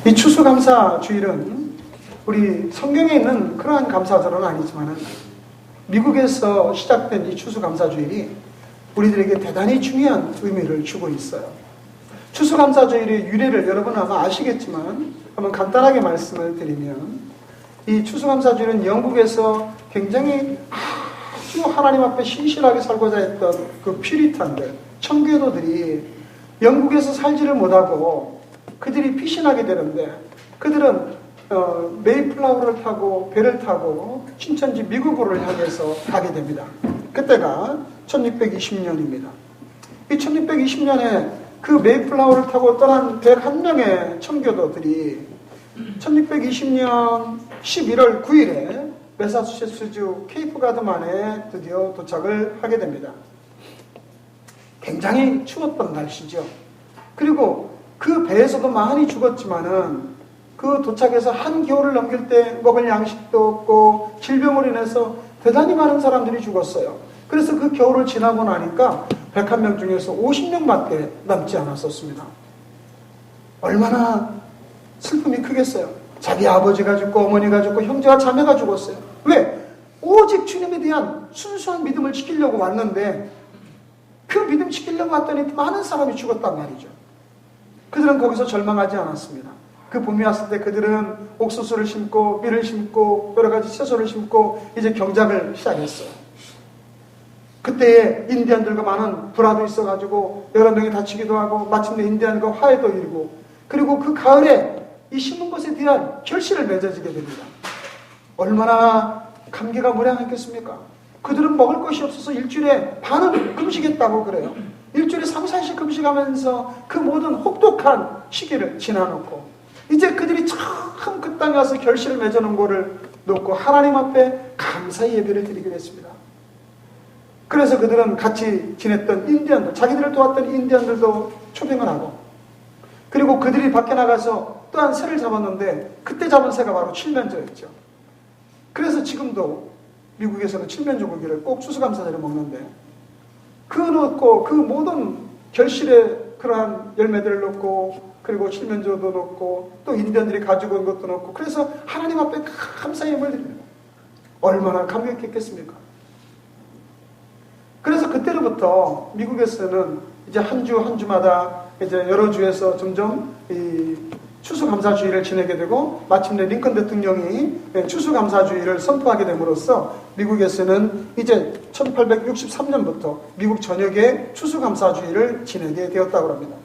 이 추수감사주일은 우리 성경에 있는 그러한 감사절은 아니지만 미국에서 시작된 이 추수감사주일이 우리들에게 대단히 중요한 의미를 주고 있어요. 추수감사주일의 유래를 여러분 아마 아시겠지만 한번 간단하게 말씀을 드리면, 이 추수감사주일은 영국에서 굉장히 아주 하나님 앞에 신실하게 살고자 했던 그 퓨리탄들, 청교도들이 영국에서 살지를 못하고 그들이 피신하게 되는데, 그들은 메이플라워를 타고 배를 타고 신천지 미국으로 향해서 가게 됩니다. 그때가 1620년입니다. 이 1620년에 그 메이플라워를 타고 떠난 101명의 청교도들이 1620년 11월 9일에 매사추세츠주 케이프가드만에 드디어 도착을 하게 됩니다. 굉장히 추웠던 날씨죠. 그리고 그 배에서도 많이 죽었지만은 그 도착해서 한겨울을 넘길 때 먹을 양식도 없고 질병으로 인해서 대단히 많은 사람들이 죽었어요. 그래서 그 겨울을 지나고 나니까 101명 중에서 50명밖에 남지 않았었습니다. 얼마나 슬픔이 크겠어요. 자기 아버지가 죽고 어머니가 죽고 형제와 자매가 죽었어요. 왜? 오직 주님에 대한 순수한 믿음을 지키려고 왔는데 그 믿음 지키려고 왔더니 많은 사람이 죽었단 말이죠. 그들은 거기서 절망하지 않았습니다. 그 봄이 왔을 때 그들은 옥수수를 심고 밀을 심고 여러 가지 채소를 심고 이제 경작을 시작했어요. 그때에 인디언들과 많은 불화도 있어가지고 여러 명이 다치기도 하고 마침내 인디언과 화해도 이루고, 그리고 그 가을에 이 심은 것에 대한 결실을 맺어지게 됩니다. 얼마나 감개가 무량했겠습니까? 그들은 먹을 것이 없어서 일주일에 반은 금식했다고 그래요. 일주일에 3, 4일 금식하면서 그 모든 혹독한 시기를 지나놓고 이제 그들이 참 그 땅에 와서 결실을 맺어놓은 거를 놓고 하나님 앞에 감사의 예배를 드리기로 했습니다. 그래서 그들은 같이 지냈던 인디언들, 자기들을 도왔던 인디언들도 초빙을 하고, 그리고 그들이 밖에 나가서 또한 새를 잡았는데 그때 잡은 새가 바로 칠면조였죠. 그래서 지금도 미국에서는 칠면조 고기를 꼭 추수감사절에 먹는데, 그 넣고 그 모든 결실에 그러한 열매들을 넣고 그리고 칠면조도 넣고 또 인디언들이 가지고 온 것도 넣고, 그래서 하나님 앞에 감사의 예물을 드립니다. 얼마나 감격했겠습니까? 그래서 그때로부터 미국에서는 이제 한 주 한 주마다 이제 여러 주에서 점점 이 추수감사주의를 지내게 되고, 마침내 링컨 대통령이 추수감사주의를 선포하게 됨으로써 미국에서는 이제 1863년부터 미국 전역에 추수감사주의를 지내게 되었다고 합니다.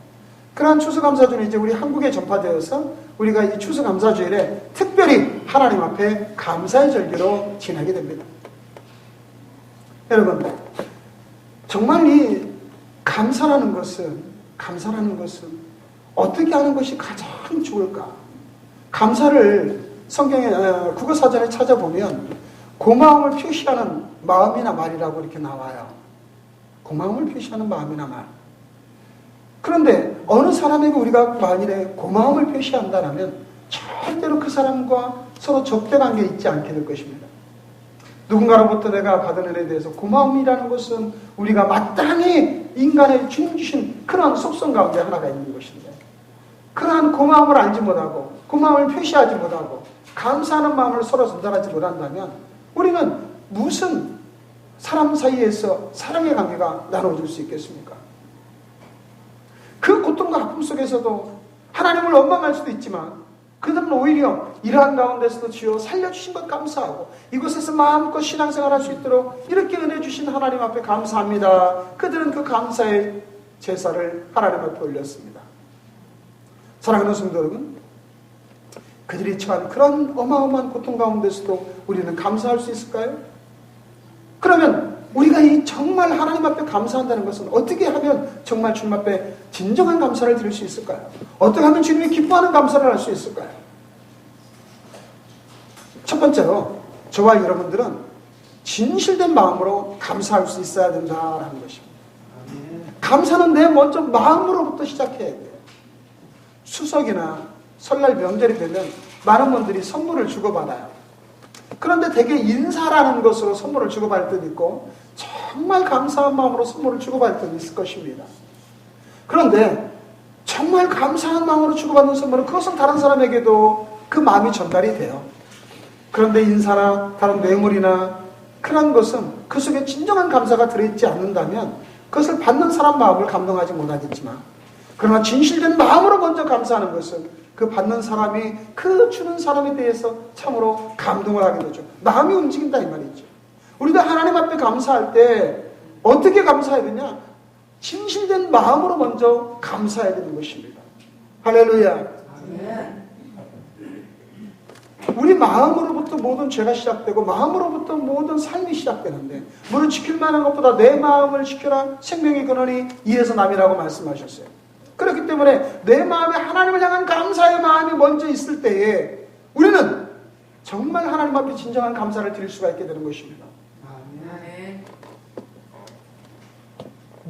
그러한 추수감사주의는 이제 우리 한국에 전파되어서 우리가 이 추수감사주일에 특별히 하나님 앞에 감사의 절기로 지내게 됩니다. 여러분, 정말 이 감사라는 것은 어떻게 하는 것이 가장 좋을까? 감사를 성경의 국어사전에 찾아보면 고마움을 표시하는 마음이나 말이라고 이렇게 나와요. 고마움을 표시하는 마음이나 말. 그런데 어느 사람에게 우리가 만일에 고마움을 표시한다면 절대로 그 사람과 서로 적대관계에 있지 않게 될 것입니다. 누군가로부터 내가 받은 은혜에 대해서 고마움이라는 것은 우리가 마땅히 인간의 주님 주신 그러한 속성 가운데 하나가 있는 것인데, 그러한 고마움을 알지 못하고 고마움을 표시하지 못하고 감사하는 마음을 서로 전달하지 못한다면 우리는 무슨 사람 사이에서 사랑의 관계가 나눠질 수 있겠습니까? 그 고통과 아픔 속에서도 하나님을 원망할 수도 있지만 그들은 오히려 이러한 가운데서도 주여 살려주신 것 감사하고 이곳에서 마음껏 신앙생활 할 수 있도록 이렇게 은혜 주신 하나님 앞에 감사합니다. 그들은 그 감사의 제사를 하나님 앞에 올렸습니다. 사랑하는 성도 여러분, 그들이 처한 그런 어마어마한 고통 가운데서도 우리는 감사할 수 있을까요? 그러면 우리가 이 정말 하나님 앞에 감사한다는 것은 어떻게 하면 정말 주님 앞에 진정한 감사를 드릴 수 있을까요? 어떻게 하면 주님이 기뻐하는 감사를 할 수 있을까요? 첫 번째로 저와 여러분들은 진실된 마음으로 감사할 수 있어야 된다는 것입니다. 감사는 내 먼저 마음으로부터 시작해야 돼요. 추석이나 설날 명절이 되면 많은 분들이 선물을 주고받아요. 그런데 대개 인사라는 것으로 선물을 주고받을 때도 있고 정말 감사한 마음으로 선물을 주고받을 때도 있을 것입니다. 그런데 정말 감사한 마음으로 주고받는 선물은 그것은 다른 사람에게도 그 마음이 전달이 돼요. 그런데 인사나 다른 뇌물이나 그런 것은 그 속에 진정한 감사가 들어있지 않는다면 그것을 받는 사람 마음을 감동하지 못하겠지만, 그러나 진실된 마음으로 먼저 감사하는 것은 그 받는 사람이 그 주는 사람에 대해서 참으로 감동을 하게 되죠. 마음이 움직인다 이 말이죠. 우리도 하나님 앞에 감사할 때 어떻게 감사해야 되냐? 진실된 마음으로 먼저 감사해야 되는 것입니다. 할렐루야. 우리 마음으로부터 모든 죄가 시작되고 마음으로부터 모든 삶이 시작되는데, 무릇 지킬 만한 것보다 내 마음을 지켜라 생명의 근원이 이에서 남이라고 말씀하셨어요. 그렇기 때문에 내 마음에 하나님을 향한 감사의 마음이 먼저 있을 때에 우리는 정말 하나님 앞에 진정한 감사를 드릴 수가 있게 되는 것입니다.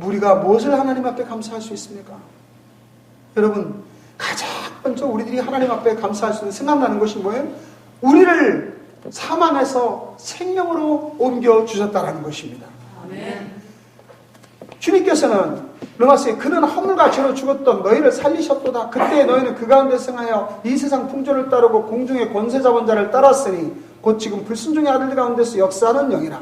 우리가 무엇을 하나님 앞에 감사할 수 있습니까? 여러분, 가장 먼저 우리들이 하나님 앞에 감사할 수 있는, 생각나는 것이 뭐예요? 우리를 사망에서 생명으로 옮겨주셨다는 것입니다. 아멘. 주님께서는 로마서에 그는 허물과 죄로 죽었던 너희를 살리셨도다. 그때 너희는 그 가운데 승하여 이 세상 풍조를 따르고 공중의 권세 잡은 자를 따랐으니 곧 지금 불순종의 아들 가운데서 역사하는 영이라.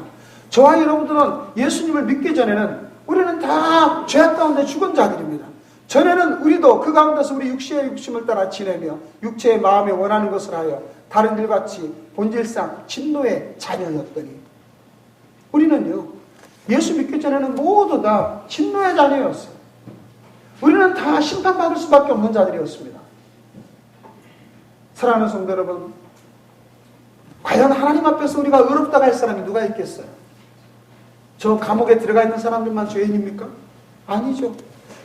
저와 여러분들은 예수님을 믿기 전에는 우리는 다 죄악 가운데 죽은 자들입니다. 전에는 우리도 그 가운데서 우리 육체의 욕심을 따라 지내며 육체의 마음에 원하는 것을 하여 다른 일같이 본질상 진노의 자녀였더니, 우리는요 예수 믿기 전에는 모두 다 진노의 자녀였어요. 우리는 다 심판받을 수밖에 없는 자들이었습니다. 사랑하는 성도 여러분, 과연 하나님 앞에서 우리가 의롭다고 할 사람이 누가 있겠어요? 저 감옥에 들어가 있는 사람들만 죄인입니까? 아니죠.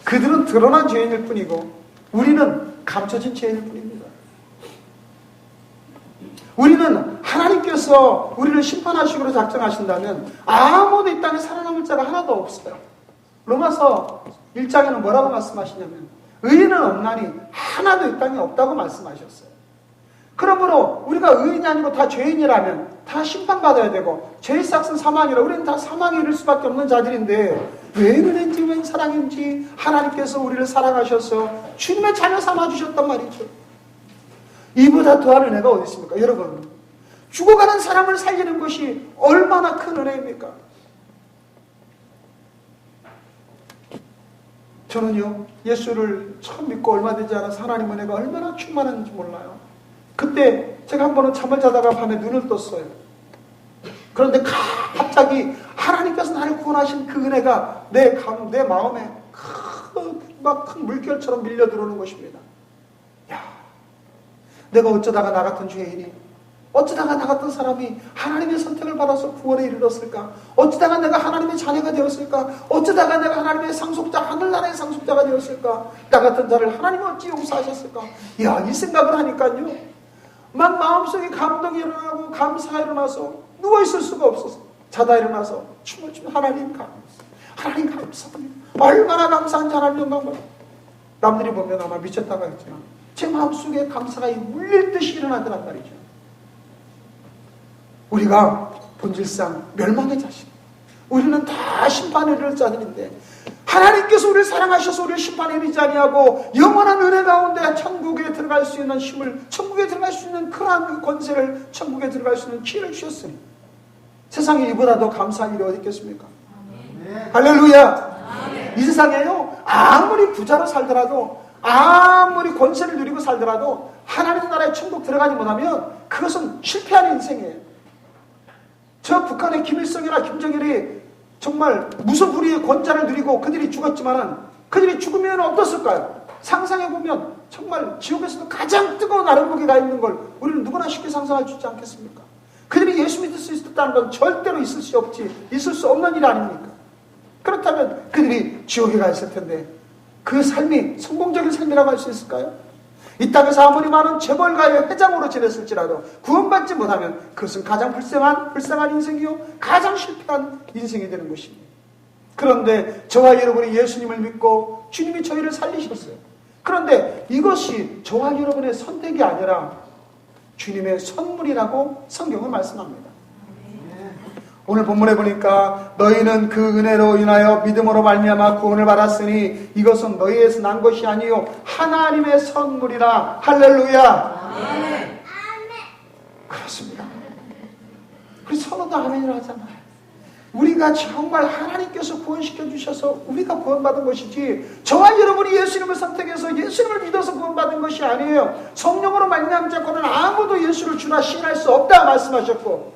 그들은 드러난 죄인일 뿐이고 우리는 감춰진 죄인일 뿐입니다. 우리는 하나님께서 우리를 심판하시기로 작정하신다면 아무도 이 땅에 살아남을 자가 하나도 없어요. 로마서 1장에는 뭐라고 말씀하시냐면 의인은 없나니 하나도 이 땅에 없다고 말씀하셨어요. 그러므로 우리가 의인이 아니고 다 죄인이라면 다 심판받아야 되고 죄의 삭은 사망이라 우리는 다 사망에 이를 수밖에 없는 자들인데, 왜 은혜인지 왜 사랑인지 하나님께서 우리를 사랑하셔서 주님의 자녀 삼아주셨단 말이죠. 이보다 더한 은혜가 어디 있습니까? 여러분, 죽어가는 사람을 살리는 것이 얼마나 큰 은혜입니까? 저는요 예수를 처음 믿고 얼마 되지 않아서 하나님 은혜가 얼마나 충만한지 몰라요. 그때 제가 한 번은 잠을 자다가 밤에 눈을 떴어요. 그런데 갑자기 하나님께서 나를 구원하신 그 은혜가 내 마음에 큰 물결처럼 밀려 들어오는 것입니다. 야, 내가 어쩌다가 나 같은 죄인이, 어쩌다가 나 같은 사람이 하나님의 선택을 받아서 구원에 이르렀을까? 어쩌다가 내가 하나님의 자녀가 되었을까? 어쩌다가 내가 하나님의 상속자, 하늘나라의 상속자가 되었을까? 나 같은 자를 하나님이 어찌 용서하셨을까? 야, 이 생각을 하니까요 막 마음속에 감동이 일어나고 감사가 일어나서 누워있을 수가 없어서 자다 일어나서 춤을 추며 하나님 감사합니다. 얼마나 감사한지 하나님 영광을. 남들이 보면 아마 미쳤다고 했지만 제 마음속에 감사가 울릴 듯이 일어나더란 말이죠. 우리가 본질상 멸망의 자식, 우리는 다 심판에 이를 자들인데 하나님께서 우리를 사랑하셔서 우리를 심판에 이르지 아니하고 영원한 은혜 가운데 천국에 들어갈 수 있는 힘을, 천국에 들어갈 수 있는 그러한 권세를, 천국에 들어갈 수 있는 기회를 주셨으니 세상에 이보다 더 감사한 일이 어디 있겠습니까? 아멘. 할렐루야. 아멘. 이 세상에요 아무리 부자로 살더라도 아무리 권세를 누리고 살더라도 하나님 나라의 천국 들어가지 못하면 그것은 실패한 인생이에요. 저 북한의 김일성이나 김정일이 정말 무소불위의 권자를 누리고 그들이 죽었지만은 그들이 죽으면 어떻을까요? 상상해보면 정말 지옥에서도 가장 뜨거운 아름목에 가 있는 걸 우리는 누구나 쉽게 상상할 수 있지 않겠습니까? 그들이 예수 믿을 수 있었다는 건 절대로 있을 수 없는 일 아닙니까? 그렇다면 그들이 지옥에 가 있을 텐데 그 삶이 성공적인 삶이라고 할 수 있을까요? 이 땅에서 아무리 많은 재벌가의 회장으로 지냈을지라도 구원받지 못하면 그것은 가장 불쌍한 인생이요 가장 실패한 인생이 되는 것입니다. 그런데 저와 여러분이 예수님을 믿고 주님이 저희를 살리셨어요. 그런데 이것이 저와 여러분의 선택이 아니라 주님의 선물이라고 성경은 말씀합니다. 오늘 본문에 보니까 너희는 그 은혜로 인하여 믿음으로 말미암아 구원을 받았으니 이것은 너희에서 난 것이 아니요 하나님의 선물이라. 할렐루야. 아멘. 그렇습니다. 우리 서로도 아멘이라 하잖아요. 우리가 정말 하나님께서 구원시켜 주셔서 우리가 구원받은 것이지, 저와 여러분이 예수님을 선택해서 예수님을 믿어서 구원받은 것이 아니에요. 성령으로 말미암은 자고는 아무도 예수를 주라 시인할 수 없다 말씀하셨고,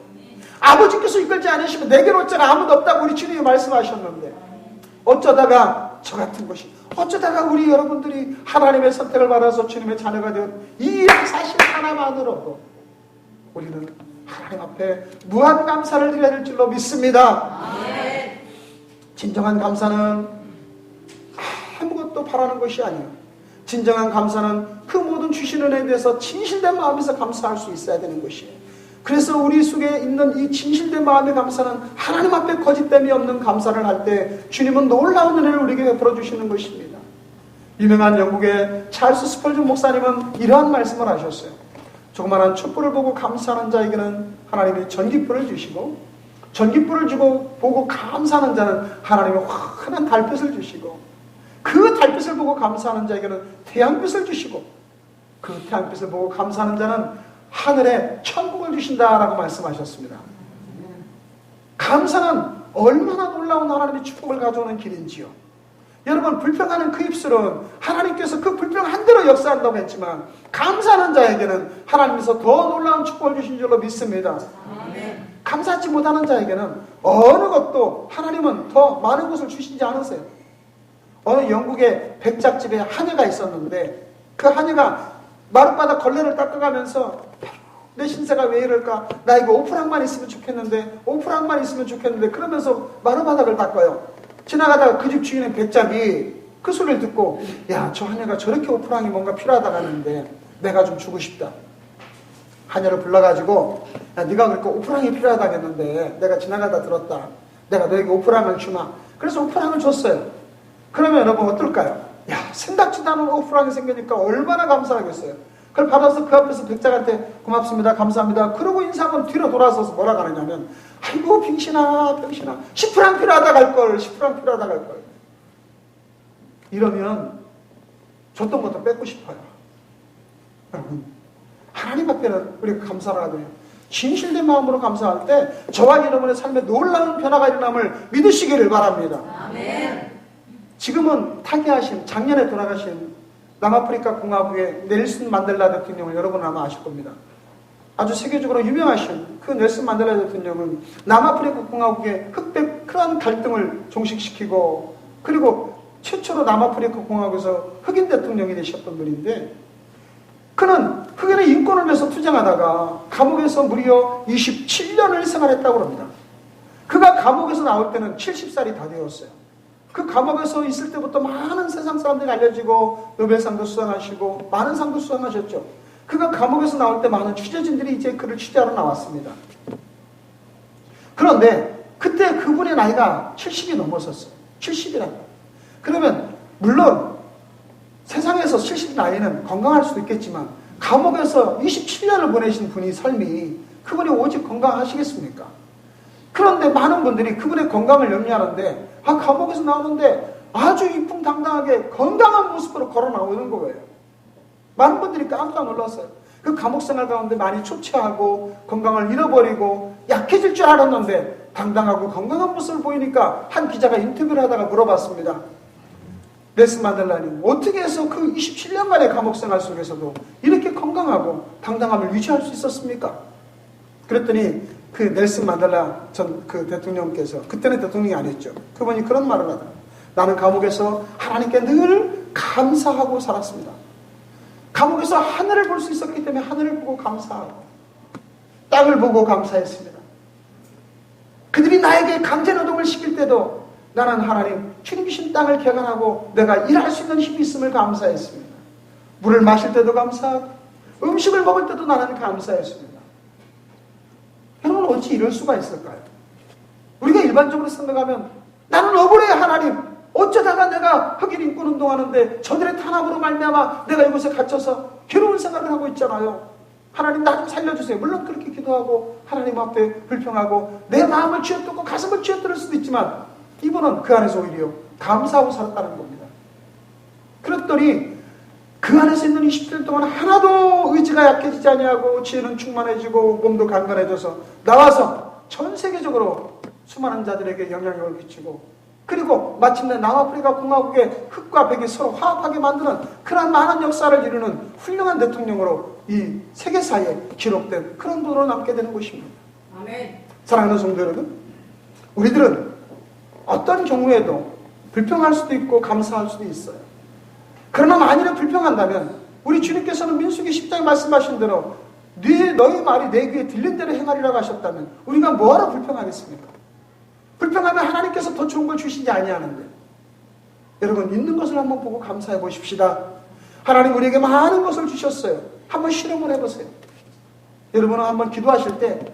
아버지께서 이끌지 않으시면 내게로 자가 아무도 없다고 우리 주님이 말씀하셨는데, 어쩌다가 저 같은 것이, 어쩌다가 우리 여러분들이 하나님의 선택을 받아서 주님의 자녀가 되었, 이 사실 하나만으로도 우리는 하나님 앞에 무한 감사를 드려야 될 줄로 믿습니다. 아멘. 진정한 감사는 아무것도 바라는 것이 아니에요. 진정한 감사는 그 모든 주신 은혜에 대해서 진실된 마음에서 감사할 수 있어야 되는 것이에요. 그래서 우리 속에 있는 이 진실된 마음의 감사는 하나님 앞에 거짓됨이 없는 감사를 할 때 주님은 놀라운 은혜를 우리에게 베풀어 주시는 것입니다. 유명한 영국의 찰스 스펄전 목사님은 이러한 말씀을 하셨어요. 조그마한 촛불을 보고 감사하는 자에게는 하나님이 전깃불을 주시고, 전깃불을 주고 보고 감사하는 자는 하나님이 환한 달빛을 주시고, 그 달빛을 보고 감사하는 자에게는 태양빛을 주시고, 그 태양빛을 보고 감사하는 자는 하늘에 천국을 주신다라고 말씀하셨습니다. 감사는 얼마나 놀라운 하나님의 축복을 가져오는 길인지요. 여러분, 불평하는 그 입술은 하나님께서 그 불평한 대로 역사한다고 했지만, 감사하는 자에게는 하나님께서 더 놀라운 축복을 주신 줄로 믿습니다. 아멘. 감사하지 못하는 자에게는 어느 것도 하나님은 더 많은 것을 주시지 않으세요. 어느 영국의 백작집에 하녀가 있었는데, 그 하녀가 마룻바닥 걸레를 닦아가면서 내 신세가 왜 이럴까? 나 이거 오프랑만 있으면 좋겠는데, 오프랑만 있으면 좋겠는데, 그러면서 마룻바닥을 닦아요. 지나가다가 그 집 주인의 백작이 그 소리를 듣고, 야, 저 하녀가 저렇게 오프랑이 뭔가 필요하다고 하는데 내가 좀 주고 싶다. 하녀를 불러가지고, 야, 네가 그렇게 오프랑이 필요하다고 했는데 내가 지나가다 들었다. 내가 너에게 오프랑을 주마. 그래서 오프랑을 줬어요. 그러면 여러분 어떨까요? 야, 생각지도 않은 오프랑이 생기니까 얼마나 감사하겠어요. 그걸 받아서 그 앞에서 백작한테 고맙습니다, 감사합니다. 그러고 인사하면 뒤로 돌아서서 뭐라고 하느냐면, 아이고 병신아 10프랑 필요하다 갈걸, 10프랑 필요하다 갈걸. 이러면 줬던 것도 뺏고 싶어요. 여러분, 하나님 앞에는 우리가 감사를 하거든요. 진실된 마음으로 감사할 때 저와 여러분의 삶에 놀라운 변화가 일어남을 믿으시기를 바랍니다. 아멘. 지금은 타계하신, 작년에 돌아가신 남아프리카 공화국의 넬슨 만델라 대통령을 여러분은 아마 아실 겁니다. 아주 세계적으로 유명하신 그 넬슨 만델라 대통령은 남아프리카 공화국의 흑백 그러한 갈등을 종식시키고, 그리고 최초로 남아프리카 공화국에서 흑인 대통령이 되셨던 분인데, 그는 흑인의 인권을 위해서 투쟁하다가 감옥에서 무려 27년을 생활했다고 합니다. 그가 감옥에서 나올 때는 70살이 다 되었어요. 그 감옥에서 있을 때부터 많은 세상 사람들이 알려지고 노벨상도 수상하시고 많은 상도 수상하셨죠. 그가 감옥에서 나올 때 많은 취재진들이 이제 그를 취재하러 나왔습니다. 그런데 그때 그분의 나이가 70이 넘었었어요. 70이라고. 그러면 물론 세상에서 70 나이는 건강할 수도 있겠지만, 감옥에서 27년을 보내신 분이 삶이, 그분이 오직 건강하시겠습니까? 그런데 많은 분들이 그분의 건강을 염려하는데, 감옥에서 나오는데 아주 이풍당당하게 건강한 모습으로 걸어 나오는 거예요. 많은 분들이 깜짝 놀랐어요. 그 감옥 생활 가운데 많이 초췌하고 건강을 잃어버리고 약해질 줄 알았는데 당당하고 건강한 모습을 보이니까 한 기자가 인터뷰를 하다가 물어봤습니다. 넬슨 만델라님, 어떻게 해서 그 27년간의 감옥 생활 속에서도 이렇게 건강하고 당당함을 유지할 수 있었습니까? 그랬더니 그 넬슨 만델라 전 그 대통령께서, 그때는 대통령이 아니었죠. 그분이 그런 말을 하더라고요. 나는 감옥에서 하나님께 늘 감사하고 살았습니다. 감옥에서 하늘을 볼 수 있었기 때문에 하늘을 보고 감사하고, 땅을 보고 감사했습니다. 그들이 나에게 강제노동을 시킬 때도 나는 하나님, 주님 주신 땅을 개간하고 내가 일할 수 있는 힘이 있음을 감사했습니다. 물을 마실 때도 감사하고 음식을 먹을 때도 나는 감사했습니다. 여러분, 어찌 이럴 수가 있을까요? 우리가 일반적으로 생각하면 나는 억울해 하나님, 어쩌다가 내가 흑인 인권 운동하는데 저들의 탄압으로 말미암아 내가 이곳에 갇혀서 괴로운 생각을 하고 있잖아요. 하나님 나 좀 살려주세요. 물론 그렇게 기도하고 하나님 앞에 불평하고 내 마음을 쥐어뜯고 가슴을 쥐어뜯을 수도 있지만 이분은 그 안에서 오히려 감사하고 살았다는 겁니다. 그랬더니 그 안에서 있는 20년 동안 하나도 의지가 약해지지 아니하고 지혜는 충만해지고 몸도 강건해져서 나와서 전 세계적으로 수많은 자들에게 영향력을 미치고 그리고 마침내 남아프리카 공화국의 흑과 백이 서로 화합하게 만드는 그런 많은 역사를 이루는 훌륭한 대통령으로 이 세계사에 기록된 그런 분으로 남게 되는 것입니다. 아멘. 사랑하는 성도 여러분, 우리들은 어떤 경우에도 불평할 수도 있고 감사할 수도 있어요. 그러나 만일에 불평한다면 우리 주님께서는 민수기 10장에 말씀하신 대로 너희 말이 내 귀에 들린 대로 행하리라고 하셨다면 우리가 뭐하러 불평하겠습니까? 불평하면 하나님께서 더 좋은 걸 주시지 아니하는데 여러분 있는 것을 한번 보고 감사해 보십시다. 하나님 우리에게 많은 것을 주셨어요. 한번 실험을 해보세요. 여러분은 한번 기도하실 때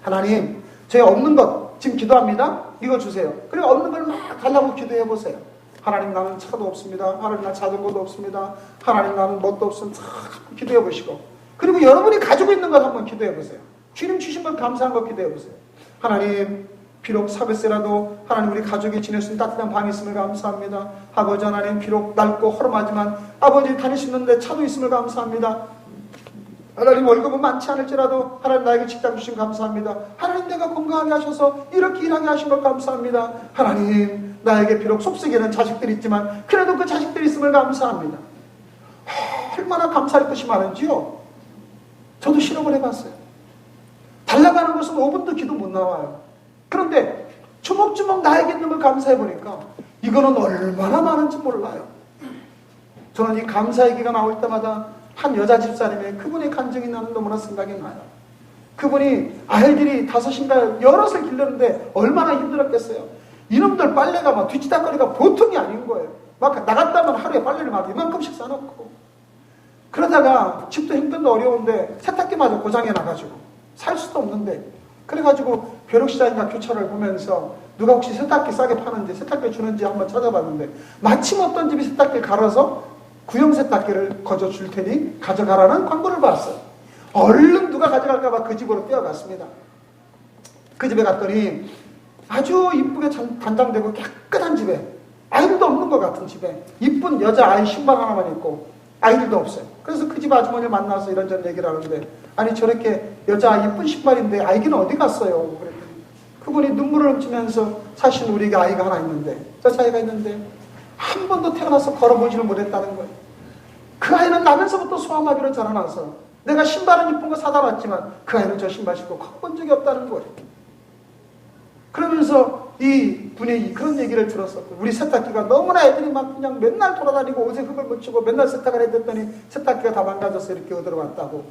하나님 저희 없는 것 지금 기도합니다. 이거 주세요. 그리고 없는 걸 막 달라고 기도해 보세요. 하나님 나는 차도 없습니다. 하나님 나는 자전거도 없습니다. 하나님 나는 뭣도 없습니다. 기도해 보시고 그리고 여러분이 가지고 있는 것 한번 기도해 보세요. 주님 주신 것 감사한 것 기도해 보세요. 하나님 비록 사베세라도 하나님 우리 가족이 지낼 수 있는 따뜻한 방이 있음을 감사합니다. 아버지 하나님 비록 낡고 허름하지만 아버지 다닐 수 있는데 차도 있음을 감사합니다. 하나님 월급은 많지 않을지라도 하나님 나에게 직장 주신 감사합니다. 하나님 내가 건강하게 하셔서 이렇게 일하게 하신 것 감사합니다. 하나님 나에게 비록 속썩이는 자식들이 있지만 그래도 그 자식들이 있음을 감사합니다. 얼마나 감사할 것이 많은지요. 저도 실험을 해봤어요. 달라고 하는 것은 5분도 기도 못 나와요. 그런데 주먹주먹 나에게 있는 걸 감사해 보니까 이거는 얼마나 많은지 몰라요. 저는 이 감사 얘기가 나올 때마다 한 여자 집사님의 그분의 간증이 나는 너무나 생각이 나요. 그분이 아이들이 5인가 여럿을 기르는데 얼마나 힘들었겠어요. 이놈들 빨래가 막 뒤치다거리가 보통이 아닌 거예요. 막 나갔다 하면 하루에 빨래를 막 이만큼씩 싸놓고 그러다가 집도 형편도 어려운데 세탁기마저 고장이 나가지고 살 수도 없는데 그래가지고 벼룩시장이나 교차를 보면서 누가 혹시 세탁기 싸게 파는지 세탁기 주는지 한번 찾아봤는데 마침 어떤 집이 세탁기를 갈아서 구형 세탁기를 거저 줄 테니 가져가라는 광고를 봤어요. 얼른 누가 가져갈까봐 그 집으로 뛰어갔습니다. 그 집에 갔더니 아주 이쁘게 단장되고 깨끗한 집에 아이들도 없는 것 같은 집에 이쁜 여자 아이 신발 하나만 있고 아이들도 없어요. 그래서 그 집 아주머니를 만나서 이런저런 얘기를 하는데 아니 저렇게 여자 예쁜 신발인데 아이기는 어디 갔어요? 그랬더니 그분이 눈물을 훔치면서 사실 우리에게 아이가 하나 있는데 저 아이가 있는데 한 번도 태어나서 걸어보지를 못했다는 거예요. 그 아이는 나면서부터 소아마비로 자라나서 내가 신발은 이쁜 거 사다 놨지만 그 아이는 저 신발 신고 커본 적이 없다는 거예요. 그러면서 이 분이 그런 얘기를 들었었고 우리 세탁기가 너무나 애들이 막 그냥 맨날 돌아다니고 옷에 흙을 묻히고 맨날 세탁을 해댔더니 세탁기가 다 망가져서 이렇게 얻어왔다고.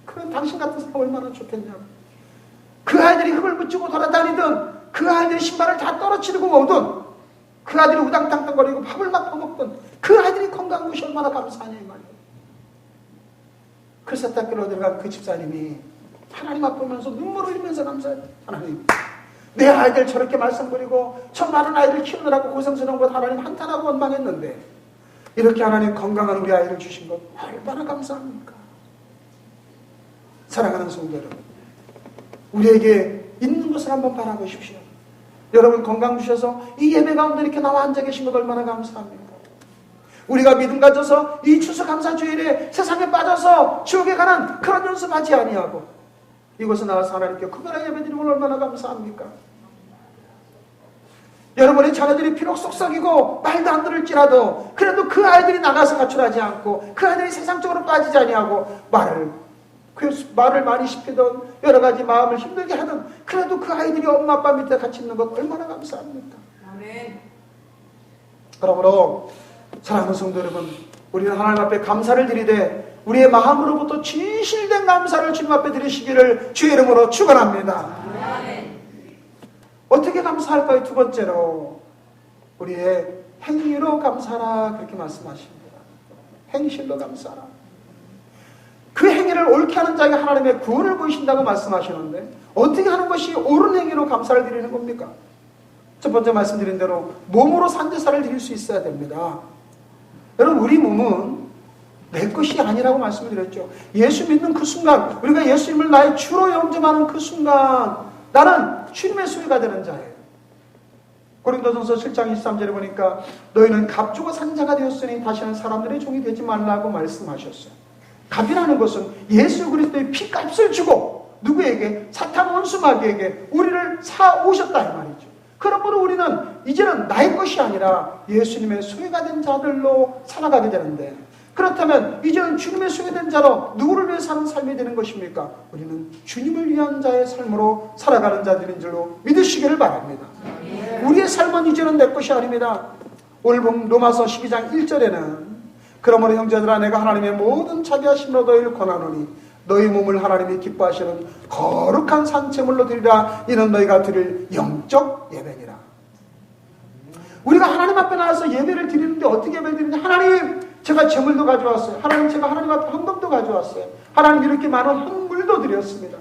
그럼 당신 같은 사람 얼마나 좋겠냐고. 그 아이들이 흙을 묻히고 돌아다니든 그 아이들이 신발을 다 떨어뜨리고 오든 그 아이들이 우당탕탕거리고 밥을 막 퍼먹든 그 아이들이 건강한 것이 얼마나 감사하냐 이 말이에요. 그 세탁기를 얻어간 그 집사님이 하나님 앞에 보면서 눈물을 흘리면서 감사해요. 하나님 내 아이들 저렇게 말썽부리고 저 많은 아이들 키우느라고 고생스러운 것 하나님 한탄하고 원망했는데 이렇게 하나님 건강한 우리 아이를 주신 것 얼마나 감사합니까? 사랑하는 성도 여러분, 우리에게 있는 것을 한번 바라보십시오. 여러분 건강 주셔서 이 예배 가운데 이렇게 나와 앉아 계신 것 얼마나 감사합니까? 우리가 믿음 가져서 이 추수감사주일에 세상에 빠져서 지옥에 가는 그런 연습하지 아니하고 이곳에 나와서 하나님께 구별하게 예배드리는 걸 얼마나 감사합니까? 여러분의 자녀들이 비록 속썩이고 말도 안 들을지라도 그래도 그 아이들이 나가서 가출하지 않고 그 아이들이 세상적으로 빠지지 아니하고 말을 많이 시키던 여러 가지 마음을 힘들게 하던 그래도 그 아이들이 엄마 아빠 밑에 같이 있는 것 얼마나 감사합니까? 아멘. 그러므로 사랑하는 성도 여러분, 우리는 하나님 앞에 감사를 드리되 우리의 마음으로부터 진실된 감사를 주님 앞에 드리시기를 주의 이름으로 축원합니다. 아멘. 어떻게 감사할까요? 두 번째로 우리의 행위로 감사하라 그렇게 말씀하십니다. 행실로 감사하라. 그 행위를 옳게 하는 자에게 하나님의 구원을 보이신다고 말씀하시는데 어떻게 하는 것이 옳은 행위로 감사를 드리는 겁니까? 첫 번째 말씀드린 대로 몸으로 산제사를 드릴 수 있어야 됩니다. 여러분 우리 몸은 내 것이 아니라고 말씀을 드렸죠. 예수 믿는 그 순간, 우리가 예수님을 나의 주로 영접하는 그 순간 나는 주님의 소유가 되는 자예요. 고린도전서 7장 23절에 보니까 너희는 갑주고 산자가 되었으니 다시는 사람들의 종이 되지 말라고 말씀하셨어요. 갑이라는 것은 예수 그리스도의 피값을 주고 누구에게? 사탄 원수 마귀에게 우리를 사오셨다 이 말이죠. 그러므로 우리는 이제는 나의 것이 아니라 예수님의 소유가 된 자들로 살아가게 되는데, 그렇다면 이제는 주님의 소유된 자로 누구를 위해 사는 삶이 되는 것입니까? 우리는 주님을 위한 자의 삶으로 살아가는 자들인 줄로 믿으시기를 바랍니다. 우리의 삶은 이제는 내 것이 아닙니다. 오늘 본 로마서 12장 1절에는 그러므로 형제들아 내가 하나님의 모든 자비하심으로 너희를 권하노니 너희 몸을 하나님이 기뻐하시는 거룩한 산제물로 드리라. 이는 너희가 드릴 영적 예배니라. 우리가 하나님 앞에 나와서 예배를 드리는데 어떻게 예배를 드리는지, 하나님 제가 제물도 가져왔어요. 하나님 제가 하나님 앞에 헌금도 가져왔어요. 하나님 이렇게 많은 헌물도 드렸습니다.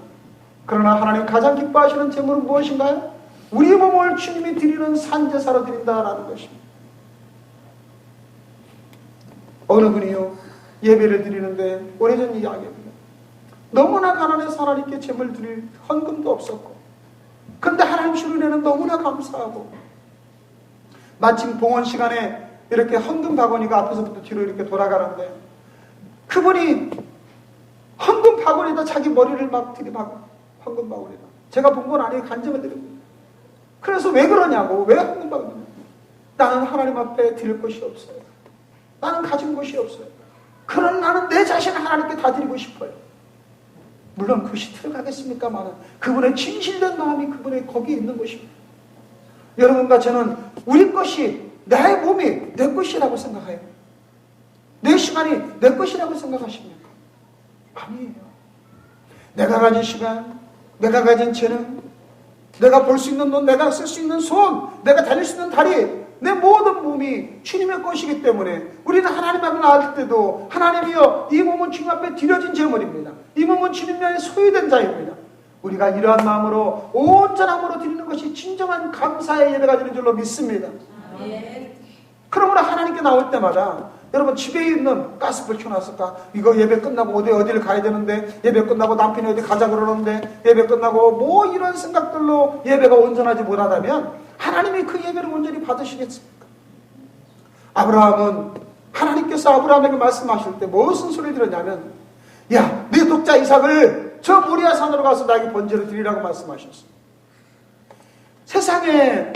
그러나 하나님 가장 기뻐하시는 제물은 무엇인가요? 우리 몸을 주님이 드리는 산제사로 드린다라는 것입니다. 어느 분이요 예배를 드리는데 오래전 이야기입니다. 너무나 가난해서 하나님께 제물 드릴 헌금도 없었고, 그런데 하나님 주는 은혜는 너무나 감사하고, 마침 봉헌 시간에 이렇게 헌금 바구니가 앞에서부터 뒤로 이렇게 돌아가는데 그분이 헌금 바구니에다 자기 머리를 막 들이박고, 헌금 바구니에다. 제가 본 건 아니에요. 간증을 드립니다. 그래서 왜 그러냐고. 왜 헌금 바구니? 나는 하나님 앞에 드릴 것이 없어요. 나는 가진 것이 없어요. 그런 나는 내 자신을 하나님께 다 드리고 싶어요. 물론 그것이 들어가겠습니까만 그분의 진실된 마음이 그분의 거기에 있는 것입니다. 여러분과 저는 우리 것이, 나의 몸이 내 것이라고 생각해요. 내 시간이 내 것이라고 생각하십니까? 아니에요. 내가 가진 시간, 내가 가진 재능, 내가 볼 수 있는 눈, 내가 쓸 수 있는 손, 내가 다닐 수 있는 다리, 내 모든 몸이 주님의 것이기 때문에 우리는 하나님 앞에 나올 때도 하나님이여 이 몸은 주님 앞에 드려진 제물입니다. 이 몸은 주님의 소유된 자입니다. 우리가 이러한 마음으로 온전함으로 드리는 것이 진정한 감사의 예배가 되는 줄로 믿습니다. 그러므로 하나님께 나올 때마다 여러분 집에 있는 가스불 켜놨을까? 이거 예배 끝나고 어디를 가야 되는데, 예배 끝나고 남편이 어디 가자 그러는데, 예배 끝나고 뭐 이런 생각들로 예배가 온전하지 못하다면 하나님이 그 예배를 온전히 받으시겠습니까? 아브라함은 하나님께서 아브라함에게 말씀하실 때 무슨 소리 들었냐면, 야, 네 독자 이삭을 저 모리아 산으로 가서 나에게 번제를 드리라고 말씀하셨어요. 세상에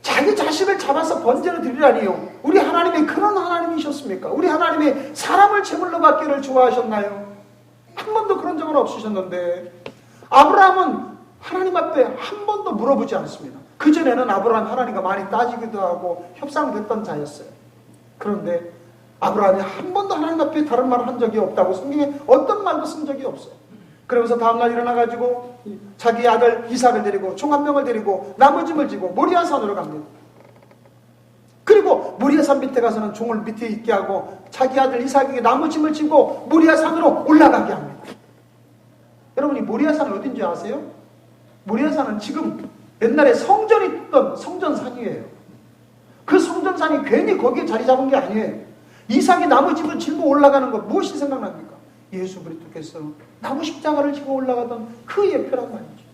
자기 자식을 잡아서 번제를 드리라니요. 우리 하나님이 그런 하나님이셨습니까? 우리 하나님이 사람을 제물로 받기를 좋아하셨나요? 한 번도 그런 적은 없으셨는데, 아브라함은 하나님 앞에 한 번도 물어보지 않습니다. 그전에는 아브라함 하나님과 많이 따지기도 하고 협상됐던 자였어요. 그런데 아브라함이 한 번도 하나님 앞에 다른 말을 한 적이 없다고 성경에 어떤 말도 쓴 적이 없어요. 그러면서 다음날 일어나가지고 자기 아들 이삭을 데리고 총 한 명을 데리고 나무짐을 지고 모리아 산으로 갑니다. 그리고 모리아 산 밑에 가서는 종을 밑에 있게 하고 자기 아들 이삭에게 나무짐을 지고 모리아 산으로 올라가게 합니다. 여러분이 모리아 산이 어딘지 아세요? 모리아 산은 지금 옛날에 성전이 있던 성전산이에요. 그 성전산이 괜히 거기에 자리 잡은 게 아니에요. 이삭이 나무집을 지고 올라가는 것 무엇이 생각납니까? 예수 그리스도께서 나무 십자가를 지고 올라가던 그 예표란 말이죠.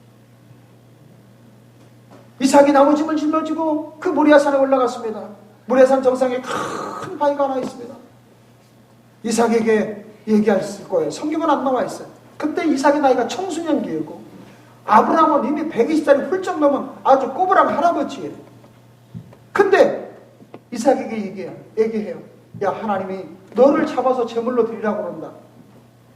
이삭이 나무집을 짊어지고 그 모리아산에 올라갔습니다. 모리아산 정상에 큰 바위가 하나 있습니다. 이삭에게 얘기했을 거예요. 성경은 안 나와 있어요. 그때 이삭의 나이가 청소년기이고 아브라함은 이미 120살이 훌쩍 넘은 아주 꼬부랑 할아버지예요. 근데 이삭에게 얘기해요. 야, 하나님이 너를 잡아서 제물로 드리라고 그런다.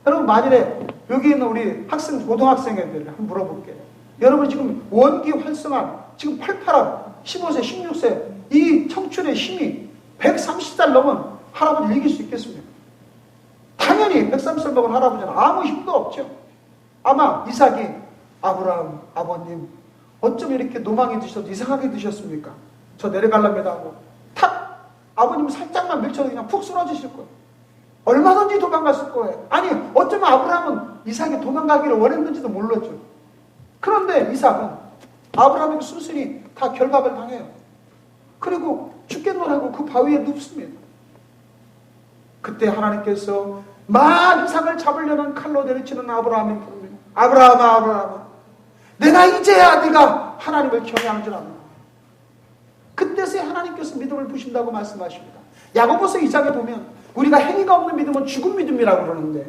여러분, 만일에 여기 있는 우리 학생, 고등학생 애들 한번 물어볼게요. 여러분 지금 원기 활성한 지금 88학 15세 16세 이 청춘의 힘이 130살 넘은 할아버지를 이길 수 있겠습니까? 당연히 130살 넘은 할아버지는 아무 힘도 없죠. 아마 이삭이 아브라함 아버님 어쩜 이렇게 노망이 드셔도 이상하게 드셨습니까? 저 내려가랍니다 하고 탁 아버님 살짝만 밀쳐도 그냥 푹 쓰러지실 거예요. 얼마든지 도망갔을 거예요. 아니 어쩌면 아브라함은 이삭이 도망가기를 원했는지도 몰랐죠. 그런데 이삭은 아브라함에게 순순히 다 결박을 당해요. 그리고 죽겠노라고 그 바위에 눕습니다. 그때 하나님께서 막 이삭을 잡으려는 칼로 내리치는 아브라함의 부름이 아브라함아 내가 이제야 네가 하나님을 경외하는 줄 아노라. 그때서야 하나님께서 믿음을 부신다고 말씀하십니다. 야고보서 2장에 보면 우리가 행위가 없는 믿음은 죽은 믿음이라고 그러는데,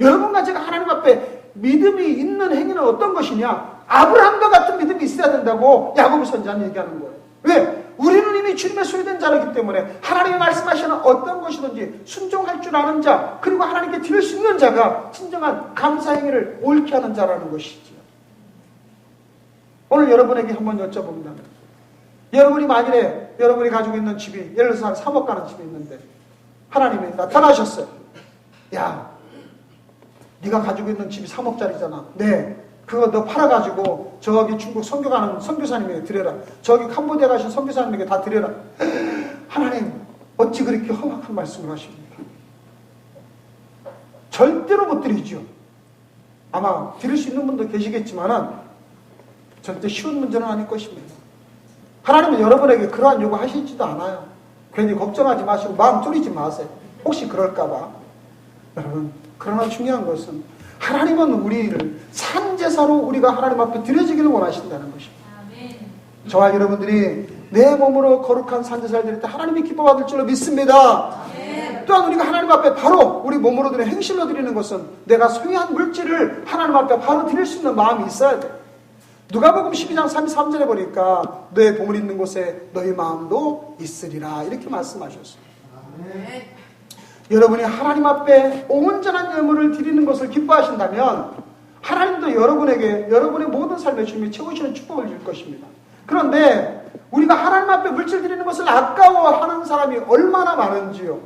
여러분과 제가 하나님 앞에 믿음이 있는 행위는 어떤 것이냐? 아브라함과 같은 믿음이 있어야 된다고 야고보 선지자는 얘기하는 거예요. 왜? 우리는 이미 주님의 소유된 자이기 때문에 하나님이 말씀하시는 어떤 것이든지 순종할 줄 아는 자, 그리고 하나님께 드릴 수 있는 자가 진정한 감사 행위를 옳게 하는 자라는 것이지요. 오늘 여러분에게 한번 여쭤봅니다. 여러분이 만일에 여러분이 가지고 있는 집이 예를 들어서 한 3억 가는 집이 있는데 하나님이 나타나셨어요. 야, 네가 가지고 있는 집이 3억짜리잖아. 네, 그거 너 팔아가지고 저기 중국 선교 가는 선교사님에게 드려라. 저기 캄보디아 가신 선교사님에게 다 드려라. 하나님 어찌 그렇게 험악한 말씀을 하십니까? 절대로 못 드리죠. 아마 드릴 수 있는 분도 계시겠지만은 절대 쉬운 문제는 아닐 것입니다. 하나님은 여러분에게 그러한 요구 하시지도 않아요. 괜히 걱정하지 마시고 마음 졸이지 마세요. 혹시 그럴까봐. 여러분, 그러나 중요한 것은 하나님은 우리를 산제사로 우리가 하나님 앞에 드려지기를 원하신다는 것입니다. 저와 여러분들이 내 몸으로 거룩한 산제사를 드릴 때 하나님이 기뻐받을 줄로 믿습니다. 또한 우리가 하나님 앞에 바로 우리 몸으로 드리는 행실로 드리는 것은 내가 소유한 물질을 하나님 앞에 바로 드릴 수 있는 마음이 있어야 돼요. 누가복음 12장 33절에 보니까 너의 보물 있는 곳에 너의 마음도 있으리라 이렇게 말씀하셨어요. 여러분이 하나님 앞에 온전한 예물을 드리는 것을 기뻐하신다면 하나님도 여러분에게 여러분의 모든 삶의 주님이 채우시는 축복을 줄 것입니다. 그런데 우리가 하나님 앞에 물질 드리는 것을 아까워하는 사람이 얼마나 많은지요.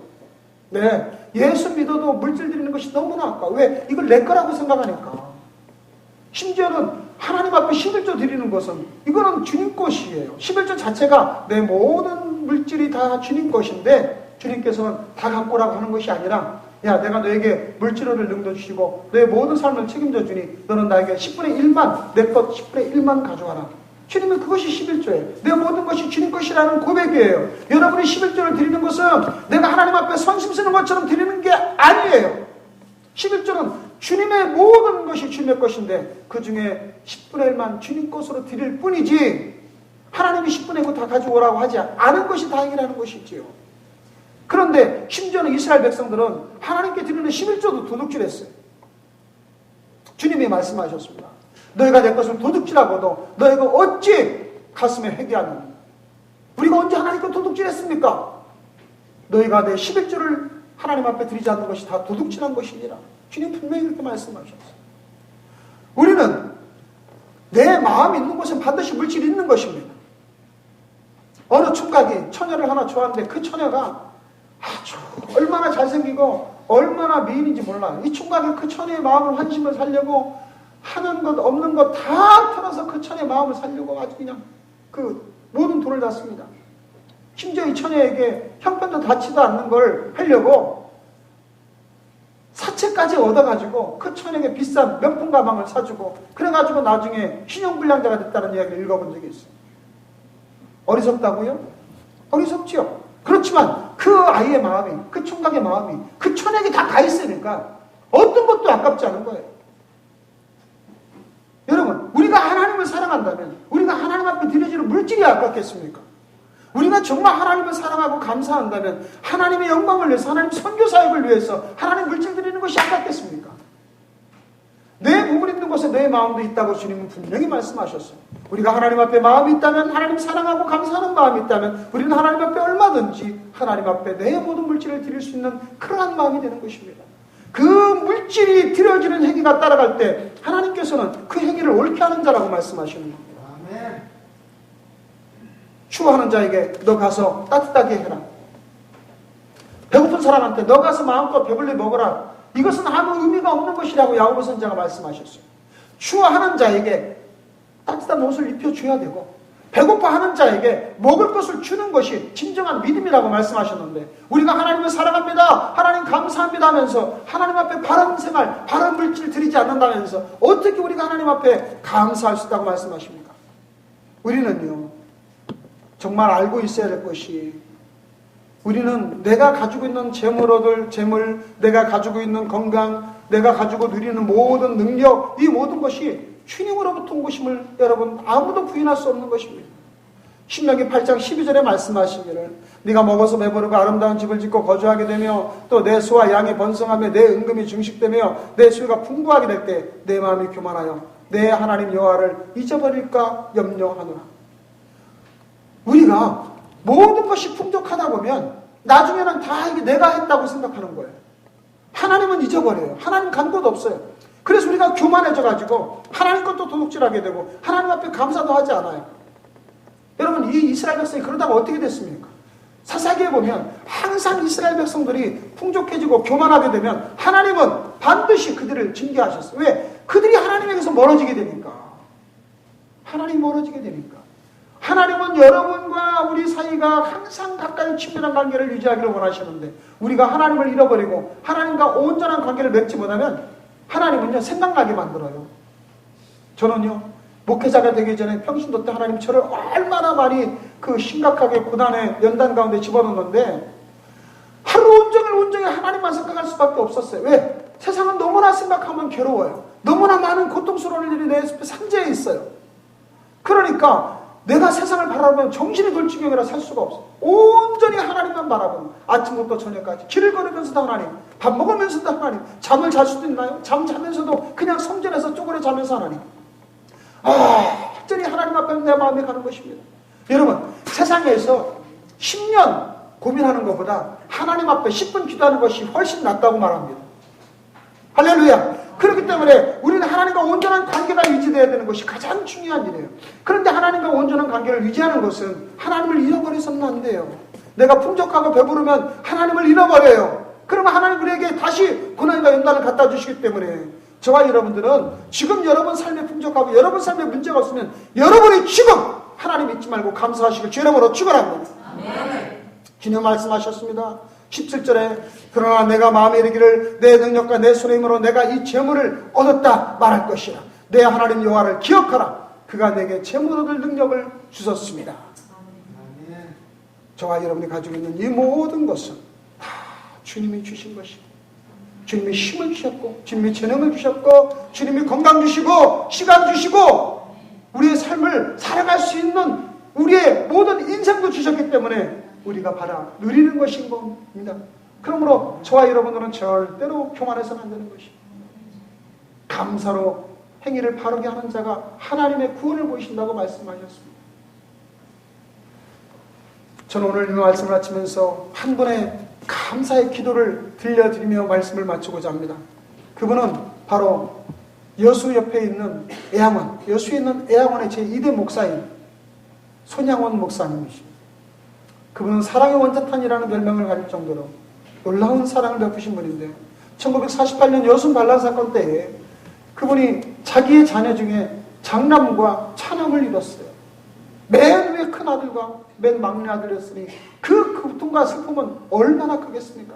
네, 예수 믿어도 물질 드리는 것이 너무나 아까워. 왜? 이걸 내 거라고 생각하니까. 심지어는 하나님 앞에 11조 드리는 것은 이거는 주님 것이에요. 11조 자체가 내 모든 물질이 다 주님 것인데 주님께서는 다 갖고라고 하는 것이 아니라 야, 내가 너에게 물질을 능도주시고 너의 모든 삶을 책임져 주니 너는 나에게 10분의 1만 내 것 10분의 1만 가져가라. 주님은 그것이 11조예요. 내 모든 것이 주님 것이라는 고백이에요. 여러분이 11조를 드리는 것은 내가 하나님 앞에 선심 쓰는 것처럼 드리는 게 아니에요. 11조는 주님의 모든 것이 주님의 것인데 그 중에 10분의 1만 주님 것으로 드릴 뿐이지 하나님이 10분의 1 다 가져오라고 하지 않은 것이 다행이라는 것이지요. 그런데 심지어는 이스라엘 백성들은 하나님께 드리는 11조도 도둑질했어요. 주님이 말씀하셨습니다. 너희가 내 것을 도둑질하고도 너희가 어찌 가슴에 회개하느냐. 우리가 언제 하나님께 도둑질했습니까? 너희가 내 11조를 하나님 앞에 드리지 않는 것이 다 도둑질한 것이니라. 주님 분명히 그렇게 말씀하셨어요. 우리는 내 마음이 있는 곳에 반드시 물질이 있는 것입니다. 어느 총각이 처녀를 하나 좋아하는데 그 처녀가 아주 얼마나 잘생기고 얼마나 미인인지 몰라요. 이 총각이 그 처녀의 마음을 환심을 살려고 하는 것 없는 것 다 털어서 그 처녀의 마음을 살려고 아주 그냥 그 모든 돈을 다 씁니다. 심지어 이 처녀에게 형편도 닿지도 않는 걸 하려고 사채까지 얻어가지고 그 처녀에게 비싼 명품 가방을 사주고 그래가지고 나중에 신용불량자가 됐다는 이야기를 읽어본 적이 있어요. 어리석다고요? 어리석지요. 그렇지만 그 아이의 마음이, 그 총각의 마음이 그 처녀에게 다 가 있으니까 어떤 것도 아깝지 않은 거예요. 여러분, 우리가 하나님을 사랑한다면 우리가 하나님 앞에 드려지는 물질이 아깝겠습니까? 우리가 정말 하나님을 사랑하고 감사한다면 하나님의 영광을 위해서, 하나님 선교사역을 위해서 하나님 물질 드리는 것이 아깝겠습니까? 내 몸을 있는 곳에 내 마음도 있다고 주님은 분명히 말씀하셨어요. 우리가 하나님 앞에 마음이 있다면, 하나님 사랑하고 감사하는 마음이 있다면 우리는 하나님 앞에 얼마든지 하나님 앞에 내 모든 물질을 드릴 수 있는 그러한 마음이 되는 것입니다. 그 물질이 드려지는 행위가 따라갈 때 하나님께서는 그 행위를 옳게 하는 자라고 말씀하시는 겁니다. 아멘. 추워하는 자에게 너 가서 따뜻하게 해라. 배고픈 사람한테 너 가서 마음껏 배불리 먹어라. 이것은 아무 의미가 없는 것이라고 야고보 선지자가 말씀하셨어요. 추워하는 자에게 따뜻한 옷을 입혀줘야 되고 배고파하는 자에게 먹을 것을 주는 것이 진정한 믿음이라고 말씀하셨는데 우리가 하나님을 사랑합니다, 하나님 감사합니다 하면서 하나님 앞에 바른 생활, 바른 물질 드리지 않는다면서 어떻게 우리가 하나님 앞에 감사할 수 있다고 말씀하십니까? 우리는요 정말 알고 있어야 될 것이 우리는 내가 가지고 있는 재물 얻을 재물, 내가 가지고 있는 건강, 내가 가지고 누리는 모든 능력, 이 모든 것이 주님으로부터 온 것임을 여러분 아무도 부인할 수 없는 것입니다. 신명기 8장 12절에 말씀하시기를 네가 먹어서 배부르고 아름다운 집을 짓고 거주하게 되며 또 내 소와 양이 번성하며 내 은금이 증식되며 내 소유가 풍부하게 될 때 내 마음이 교만하여 내 하나님 여호와를 잊어버릴까 염려하노라. 우리가 모든 것이 풍족하다 보면 나중에는 다 이게 내가 했다고 생각하는 거예요. 하나님은 잊어버려요. 하나님 간 곳 없어요. 그래서 우리가 교만해져가지고 하나님 것도 도둑질하게 되고 하나님 앞에 감사도 하지 않아요. 여러분, 이 이스라엘 백성이 그러다가 어떻게 됐습니까? 사사기에 보면 항상 이스라엘 백성들이 풍족해지고 교만하게 되면 하나님은 반드시 그들을 징계하셨어요. 왜? 그들이 하나님에게서 멀어지게 되니까. 하나님이 멀어지게 되니까. 하나님은 여러분과 우리 사이가 항상 가까이 친밀한 관계를 유지하기를 원하시는데 우리가 하나님을 잃어버리고 하나님과 온전한 관계를 맺지 못하면 하나님은요 생각나게 만들어요. 저는요 목회자가 되기 전에 평신도 때 하나님 저를 얼마나 많이 그 심각하게 고난의 연단 가운데 집어넣는데 하루 온종일 하나님만 생각할 수밖에 없었어요. 왜? 세상은 너무나 생각하면 괴로워요. 너무나 많은 고통스러운 일이 내 상재에 있어요. 그러니까 내가 세상을 바라보면 정신이 돌 지경이라 살 수가 없어. 온전히 하나님만 바라보는 아침부터 저녁까지 길을 걸으면서도 하나님, 밥 먹으면서도 하나님, 잠을 잘 수도 있나요? 잠 자면서도 그냥 성전에서 쪼그려 자면서 하나님. 완전히 하나님 앞에 내 마음이 가는 것입니다. 여러분, 세상에서 10년 고민하는 것보다 하나님 앞에 10분 기도하는 것이 훨씬 낫다고 말합니다. 할렐루야. 그렇기 때문에 우리는 하나님과 온전한 관계가 유지되어야 되는 것이 가장 중요한 일이에요. 그런데 하나님과 온전한 관계를 유지하는 것은 하나님을 잃어버려서는 안 돼요. 내가 풍족하고 배부르면 하나님을 잃어버려요. 그러면 하나님 우리에게 다시 고난과 연단을 갖다 주시기 때문에 저와 여러분들은 지금 여러분 삶에 풍족하고 여러분 삶에 문제가 없으면 여러분이 지금 하나님 잊지 말고 감사하시길 주 이름으로 축원합니다. 주님 말씀하셨습니다. 17절에 그러나 내가 마음에 이르기를 내 능력과 내 손의 힘으로 내가 이 재물을 얻었다 말할 것이라. 내 하나님 여호와를 기억하라. 그가 내게 재물 얻을 능력을 주셨습니다. 저와 여러분이 가지고 있는 이 모든 것은 다 주님이 주신 것입니다. 주님이 힘을 주셨고 주님이 재능을 주셨고 주님이 건강 주시고 시간 주시고 우리의 삶을 살아갈 수 있는 우리의 모든 인생도 주셨기 때문에 우리가 받아 누리는 것인 겁니다. 그러므로 저와 여러분들은 절대로 교만해서는 안 되는 것입니다. 감사로 행위를 바르게 하는 자가 하나님의 구원을 보이신다고 말씀하셨습니다. 저는 오늘 이 말씀을 마치면서 한 분의 감사의 기도를 들려드리며 말씀을 마치고자 합니다. 그분은 바로 여수 옆에 있는 애양원, 여수에 있는 애양원의 제2대 목사인 손양원 목사님이십니다. 그분은 사랑의 원자탄이라는 별명을 가질 정도로 놀라운 사랑을 베푸신 분인데 1948년 여순 반란 사건 때에 그분이 자기의 자녀 중에 장남과 차남을 잃었어요. 맨 위에 큰 아들과 맨 막내 아들이었으니 그 고통과 슬픔은 얼마나 크겠습니까?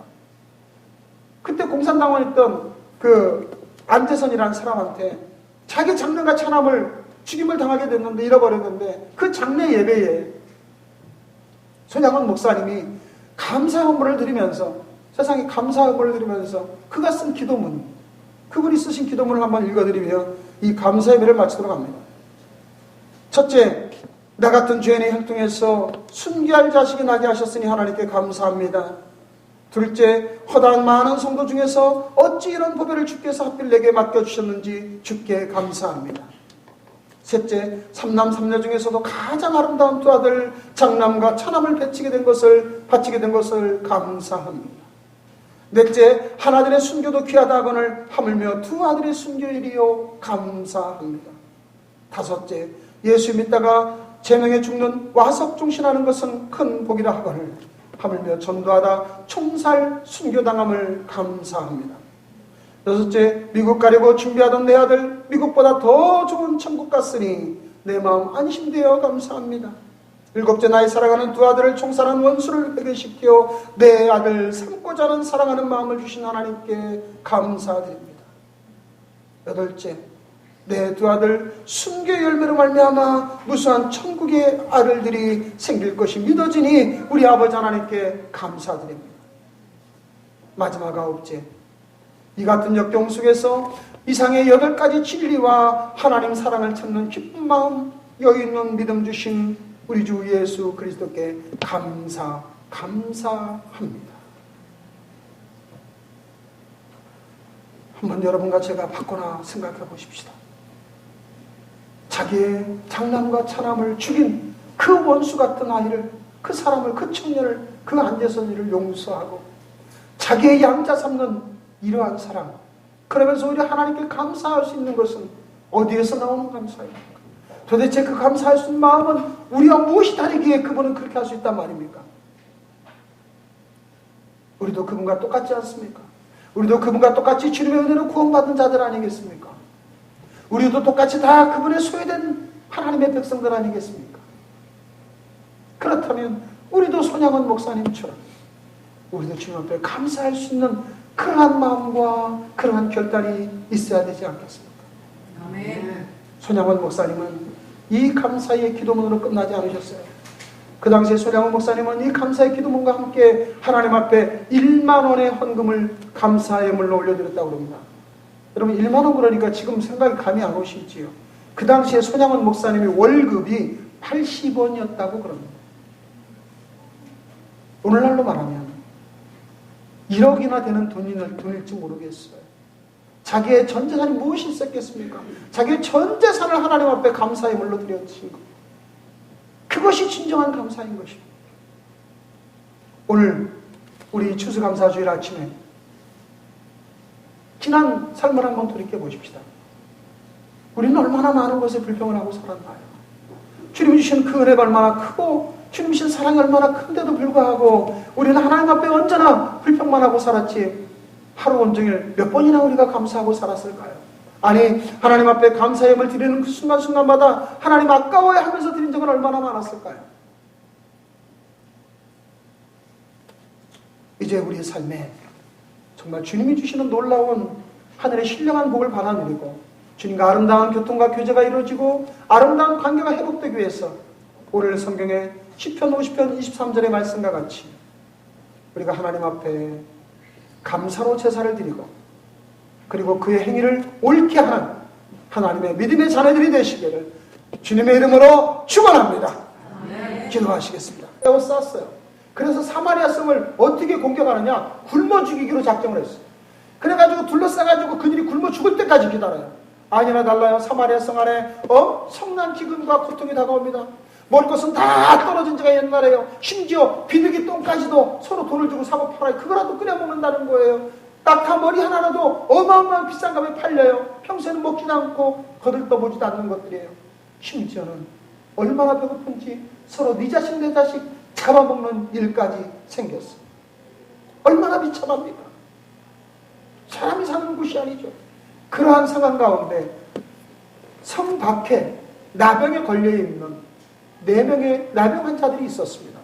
그때 공산당원에 있던 그 안재선이라는 사람한테 자기 장남과 차남을 죽임을 당하게 됐는데 잃어버렸는데 그 장례 예배에 손양원 목사님이 감사 헌물을 드리면서 세상에 감사 헌물을 드리면서 그가 쓴 기도문, 그분이 쓰신 기도문을 한번 읽어드리며 이 감사 예배를 마치도록 합니다. 첫째, 나 같은 죄인의 혈통에서 순교할 자식이 나게 하셨으니 하나님께 감사합니다. 둘째, 허다한 많은 성도 중에서 어찌 이런 보배를 주께서 하필 내게 맡겨주셨는지 주께 감사합니다. 셋째, 삼남 삼녀 중에서도 가장 아름다운 두 아들 장남과 차남을 바치게 된 것을 감사합니다. 넷째, 한 아들의 순교도 귀하다 하거늘 하물며 두 아들의 순교일이요 감사합니다. 다섯째, 예수 믿다가 제명에 죽는 와석종신하는 것은 큰 복이라 하거늘 하물며 전도하다 총살 순교당함을 감사합니다. 여섯째, 미국 가려고 준비하던 내 아들 미국보다 더 좋은 천국 갔으니 내 마음 안심되어 감사합니다. 일곱째, 나의 사랑하는 두 아들을 총살한 원수를 회개시켜 내 아들 삼고자 하는 사랑하는 마음을 주신 하나님께 감사드립니다. 여덟째, 내 두 아들 순교 열매로 말미암아 무수한 천국의 아들들이 생길 것이 믿어지니 우리 아버지 하나님께 감사드립니다. 마지막 9째, 이 같은 역경 속에서 이상의 8가지 진리와 하나님 사랑을 찾는 기쁜 마음, 여유 있는 믿음 주신 우리 주 예수 그리스도께 감사합니다. 한번 여러분과 제가 바꾸나 생각해 보십시다. 자기의 장남과 차남을 죽인 그 원수 같은 아이를, 그 사람을, 그 청년을, 그 안재선이를 용서하고 자기의 양자 삼는 이러한 사랑, 그러면서 우리 하나님께 감사할 수 있는 것은 어디에서 나오는 감사입니까? 도대체 그 감사할 수 있는 마음은 우리와 무엇이 다르기에 그분은 그렇게 할 수 있단 말입니까? 우리도 그분과 똑같지 않습니까? 우리도 그분과 똑같이 주님의 은혜로 구원받은 자들 아니겠습니까? 우리도 똑같이 다 그분의 소유된 하나님의 백성들 아니겠습니까? 그렇다면 우리도 손양원 목사님처럼 우리도 주님 앞에 감사할 수 있는 그러한 마음과 그러한 결단이 있어야 되지 않겠습니까? 아멘. 손양원 목사님은 이 감사의 기도문으로 끝나지 않으셨어요. 그 당시에 손양원 목사님은 이 감사의 기도문과 함께 하나님 앞에 1만 원의 헌금을 감사의 물로 올려드렸다고 합니다. 여러분 1만 원 그러니까 지금 생각이 감이 안 오시지요. 그 당시에 손양원 목사님의 월급이 80원이었다고 그럽니다. 오늘날로 말하면 1억이나 되는 돈일지 모르겠어요. 자기의 전 재산이 무엇이 있었겠습니까? 자기의 전 재산을 하나님 앞에 감사의 물로 드려주신 것. 그것이 진정한 감사인 것입니다. 오늘 우리 추수감사주일 아침에 지난 삶을 한번 돌이켜 보십시다. 우리는 얼마나 많은 것에 불평을 하고 살았나요? 주님이 주신 그 은혜가 얼마나 크고 주님 주신 사랑이 얼마나 큰데도 불구하고 우리는 하나님 앞에 언제나 불평만 하고 살았지 하루 온종일 몇 번이나 우리가 감사하고 살았을까요? 아니 하나님 앞에 감사의 힘을 드리는 그 순간순간마다 하나님 아까워야 하면서 드린 적은 얼마나 많았을까요? 이제 우리의 삶에 정말 주님이 주시는 놀라운 하늘의 신령한 복을 받아 누리고 주님과 아름다운 교통과 교제가 이루어지고 아름다운 관계가 회복되기 위해서 오늘 성경의 시편 50편 23절의 말씀과 같이 우리가 하나님 앞에 감사로 제사를 드리고 그리고 그의 행위를 옳게 하는 하나님의 믿음의 자녀들이 되시기를 주님의 이름으로 축원합니다. 기도하시겠습니다. 에워쌌어요. 그래서 사마리아 성을 어떻게 공격하느냐? 굶어 죽이기로 작정을 했어요. 그래가지고 둘러싸가지고 그들이 굶어 죽을 때까지 기다려요. 아니나 달라요. 사마리아 성 안에 성난 기근과 고통이 다가옵니다. 먹을 것은 다 떨어진 지가 옛날에요. 심지어 비둘기 똥까지도 서로 돈을 주고 사고 팔아요. 그거라도 끓여 먹는다는 거예요. 낙타 머리 하나라도 어마어마한 비싼 값에 팔려요. 평소에는 먹지도 않고 거들떠보지도 않는 것들이에요. 심지어는 얼마나 배고픈지 서로 네 자식 내 자식 잡아먹는 일까지 생겼어. 얼마나 비참합니까? 사람이 사는 곳이 아니죠. 그러한 상황 가운데 성 밖에 나병에 걸려있는 4명의 나병 환자들이 있었습니다.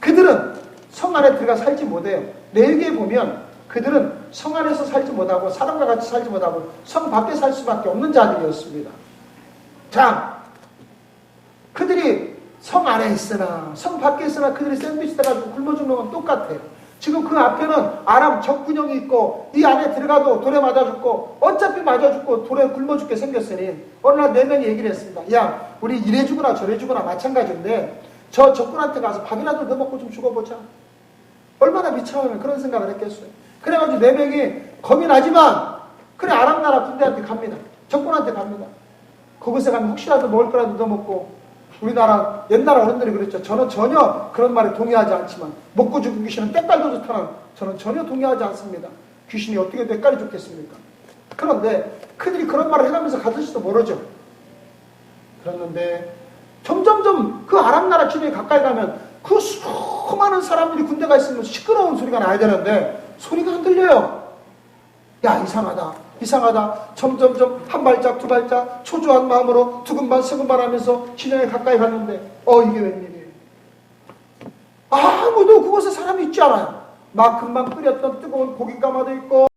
그들은 성 안에 들어가 살지 못해요. 레위기에 보면 그들은 성 안에서 살지 못하고 사람과 같이 살지 못하고 성 밖에 살 수밖에 없는 자들이었습니다. 자, 그들이 성 안에 있으나 성 밖에 있으나 그들이 샌드위치 돼가지고 굶어 죽는 건 똑같아요. 지금 그 앞에는 아람 적군형이 있고 이 안에 들어가도 돌에 맞아 죽고 어차피 맞아 죽고 돌에 굶어 죽게 생겼으니 어느 날 4명이 얘기를 했습니다. 야, 우리 이래 죽으나 저래 죽으나 마찬가지인데 저 적군한테 가서 밥이라도 더 먹고 좀 죽어보자. 얼마나 비참하면 그런 생각을 했겠어요. 그래가지고 4명이 겁이 나지만 그래 아람 나라 군대한테 갑니다. 적군한테 갑니다. 그곳에 가면 혹시라도 먹을 거라도 더 먹고 우리나라 옛날 어른들이 그랬죠. 저는 전혀 그런 말에 동의하지 않지만 먹고 죽은 귀신은 때깔도 좋다는 저는 전혀 동의하지 않습니다. 귀신이 어떻게 때깔이 좋겠습니까? 그런데 그들이 그런 말을 해가면서 가질지도 모르죠. 그랬는데 점점점 그 아람 나라 주변에 가까이 가면 그 수많은 사람들이 군대가 있으면 시끄러운 소리가 나야 되는데 소리가 안 들려요. 야, 이상하다. 점점점 한 발짝 두 발짝 초조한 마음으로 두근반 서근반 하면서 진영에 가까이 갔는데 이게 웬일이에요? 아무도 그곳에 사람이 있지 않아요. 막 금방 끓였던 뜨거운 고깃가마도 있고